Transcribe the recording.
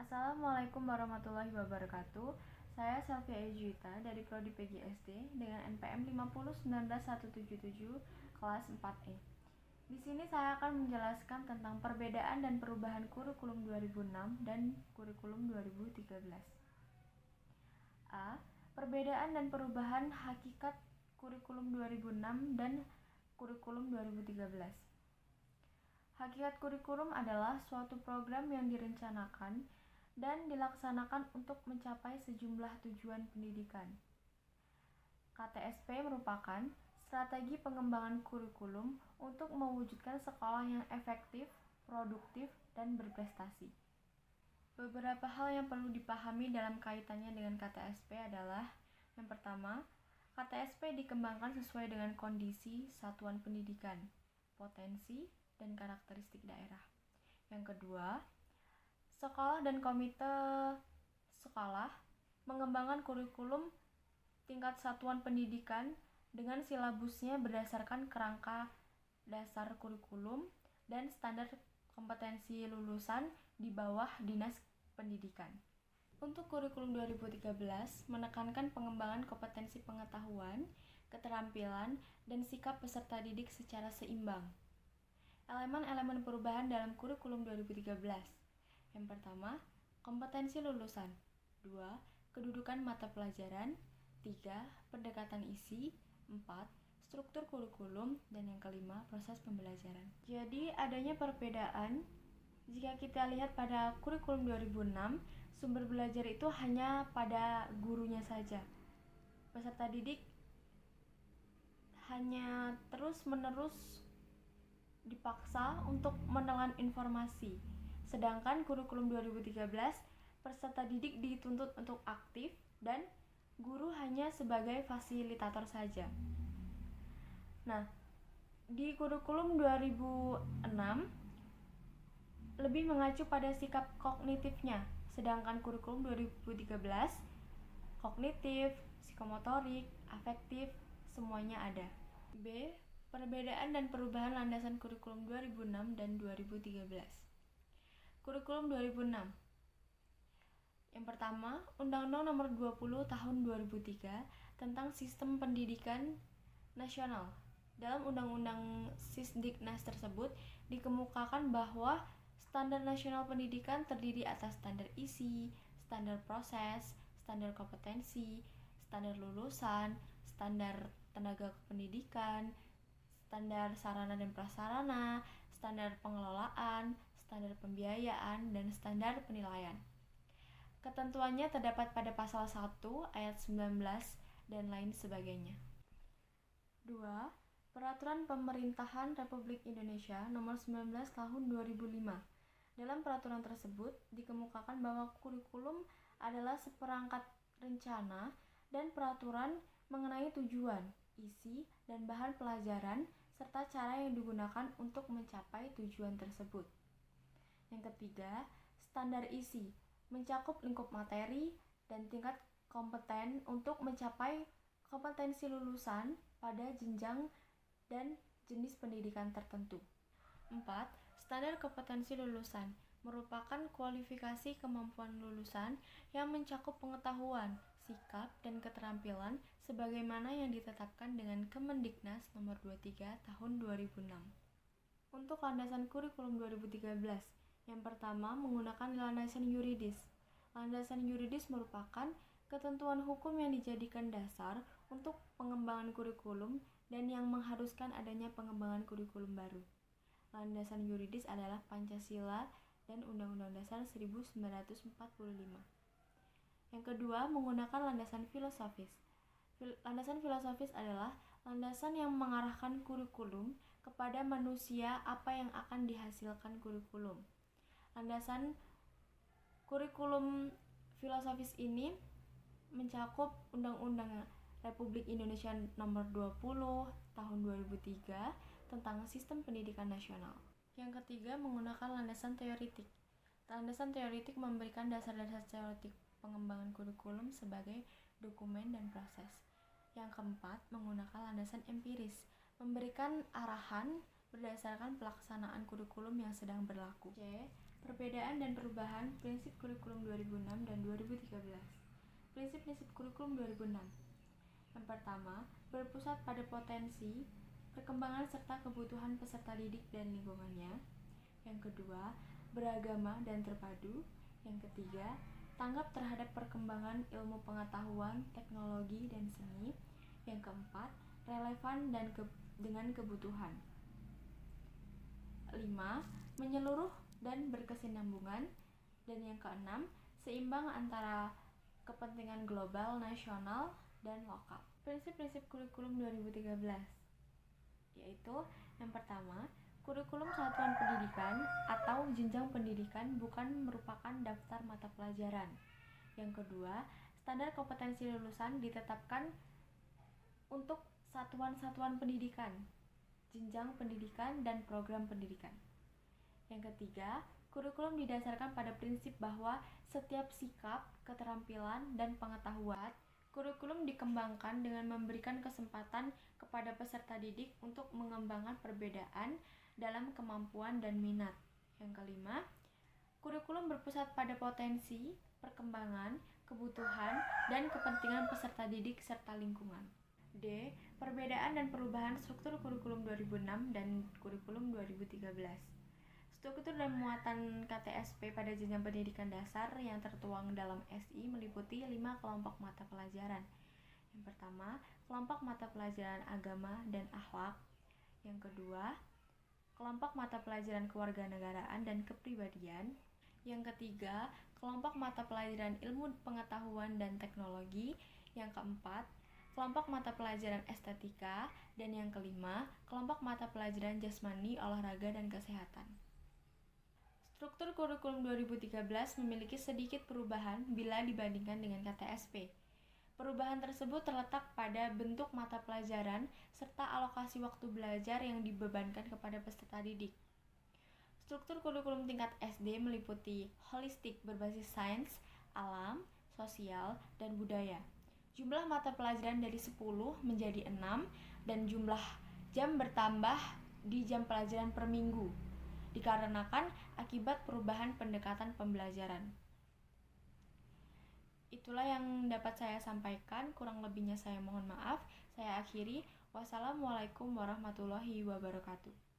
Assalamualaikum warahmatullahi wabarakatuh. Saya Selvia Ejuita dari Prodi PGSD dengan NPM 5019177 kelas 4E. Di sini saya akan menjelaskan tentang perbedaan dan perubahan kurikulum 2006 dan kurikulum 2013. A. Perbedaan dan perubahan hakikat kurikulum 2006 dan kurikulum 2013. Hakikat kurikulum adalah suatu program yang direncanakan dan dilaksanakan untuk mencapai sejumlah tujuan pendidikan. KTSP merupakan strategi pengembangan kurikulum untuk mewujudkan sekolah yang efektif, produktif, dan berprestasi. Beberapa hal yang perlu dipahami dalam kaitannya dengan KTSP adalah: yang pertama, KTSP dikembangkan sesuai dengan kondisi satuan pendidikan, potensi, dan karakteristik daerah. Yang kedua, sekolah dan komite sekolah mengembangkan kurikulum tingkat satuan pendidikan dengan silabusnya berdasarkan kerangka dasar kurikulum dan standar kompetensi lulusan di bawah Dinas Pendidikan. Untuk kurikulum 2013 menekankan pengembangan kompetensi pengetahuan, keterampilan, dan sikap peserta didik secara seimbang. Elemen-elemen perubahan dalam kurikulum 2013. Yang pertama, kompetensi lulusan. 2. Kedudukan mata pelajaran. 3. Pendekatan isi. 4. Struktur kurikulum. Dan yang kelima, proses pembelajaran. Jadi, adanya perbedaan jika kita lihat pada kurikulum 2006, sumber belajar itu hanya pada gurunya saja. Peserta didik hanya terus-menerus dipaksa untuk menelan informasi. Sedangkan kurikulum 2013, peserta didik dituntut untuk aktif dan guru hanya sebagai fasilitator saja. Nah, di kurikulum 2006 lebih mengacu pada sikap kognitifnya, sedangkan kurikulum 2013 kognitif, psikomotorik, afektif, semuanya ada. B. Perbedaan dan perubahan landasan kurikulum 2006 dan 2013. Kurikulum 2006. Yang pertama, Undang-Undang Nomor 20 Tahun 2003 tentang Sistem Pendidikan Nasional. Dalam Undang-Undang Sisdiknas tersebut dikemukakan bahwa standar nasional pendidikan terdiri atas standar isi, standar proses, standar kompetensi, standar lulusan, standar tenaga kependidikan, standar sarana dan prasarana, standar pengelolaan, standar pembiayaan, dan standar penilaian. Ketentuannya terdapat pada pasal 1 ayat 19 dan lain sebagainya. 2. Peraturan Pemerintahan Republik Indonesia Nomor 19 Tahun 2005. Dalam peraturan tersebut dikemukakan bahwa kurikulum adalah seperangkat rencana dan peraturan mengenai tujuan, isi, dan bahan pelajaran serta cara yang digunakan untuk mencapai tujuan tersebut. Yang ketiga, standar isi mencakup lingkup materi dan tingkat kompeten untuk mencapai kompetensi lulusan pada jenjang dan jenis pendidikan tertentu. 4. Standar kompetensi lulusan merupakan kualifikasi kemampuan lulusan yang mencakup pengetahuan, sikap, dan keterampilan sebagaimana yang ditetapkan dengan Kemendiknas Nomor 23 Tahun 2006. Untuk landasan kurikulum 2013, yang pertama menggunakan landasan yuridis. Landasan yuridis merupakan ketentuan hukum yang dijadikan dasar untuk pengembangan kurikulum dan yang mengharuskan adanya pengembangan kurikulum baru. Landasan yuridis adalah Pancasila dan Undang-Undang Dasar 1945. Yang kedua, menggunakan landasan filosofis. Landasan filosofis adalah landasan yang mengarahkan kurikulum kepada manusia apa yang akan dihasilkan kurikulum. Landasan kurikulum filosofis ini mencakup Undang-Undang Republik Indonesia Nomor 20 Tahun 2003 tentang Sistem Pendidikan Nasional. Yang ketiga, menggunakan landasan teoritik. Landasan teoritik memberikan dasar-dasar teoritik pengembangan kurikulum sebagai dokumen dan proses. Yang keempat, menggunakan landasan empiris, memberikan arahan berdasarkan pelaksanaan kurikulum yang sedang berlaku. C. Perbedaan dan perubahan prinsip kurikulum 2006 dan 2013. Prinsip-prinsip kurikulum 2006. Yang pertama, berpusat pada potensi, perkembangan serta kebutuhan peserta didik dan lingkungannya. Yang kedua, beragama dan terpadu. Yang ketiga, tanggap terhadap perkembangan ilmu pengetahuan, teknologi, dan seni. Yang keempat, relevan dan dengan kebutuhan. 5. Menyeluruh dan berkesinambungan. Dan yang keenam, seimbang antara kepentingan global, nasional, dan lokal. Prinsip-prinsip kurikulum 2013 yaitu yang pertama, kurikulum satuan pendidikan atau jenjang pendidikan bukan merupakan daftar mata pelajaran. Yang kedua, standar kompetensi lulusan ditetapkan untuk satuan-satuan pendidikan, jenjang pendidikan, dan program pendidikan. Yang ketiga, kurikulum didasarkan pada prinsip bahwa setiap sikap, keterampilan, dan pengetahuan. Kurikulum dikembangkan dengan memberikan kesempatan kepada peserta didik untuk mengembangkan perbedaan dalam kemampuan dan minat. Yang kelima, kurikulum berpusat pada potensi, perkembangan, kebutuhan, dan kepentingan peserta didik serta lingkungan. D. Perbedaan dan perubahan struktur kurikulum 2006 dan kurikulum 2013. Struktur dan muatan KTSP pada jenjang pendidikan dasar yang tertuang dalam SI meliputi 5 kelompok mata pelajaran. Yang pertama, kelompok mata pelajaran agama dan akhlak. Yang kedua, kelompok mata pelajaran kewarganegaraan dan kepribadian. Yang ketiga, kelompok mata pelajaran ilmu pengetahuan dan teknologi. Yang keempat, kelompok mata pelajaran estetika. Dan yang kelima, kelompok mata pelajaran jasmani, olahraga, dan kesehatan. Struktur kurikulum 2013 memiliki sedikit perubahan bila dibandingkan dengan KTSP. Perubahan tersebut terletak pada bentuk mata pelajaran serta alokasi waktu belajar yang dibebankan kepada peserta didik. Struktur kurikulum tingkat SD meliputi holistik berbasis sains, alam, sosial, dan budaya. Jumlah mata pelajaran dari 10 menjadi 6 dan jumlah jam bertambah di jam pelajaran per minggu, dikarenakan akibat perubahan pendekatan pembelajaran. Itulah yang dapat saya sampaikan, kurang lebihnya saya mohon maaf. Saya akhiri. Wassalamualaikum warahmatullahi wabarakatuh.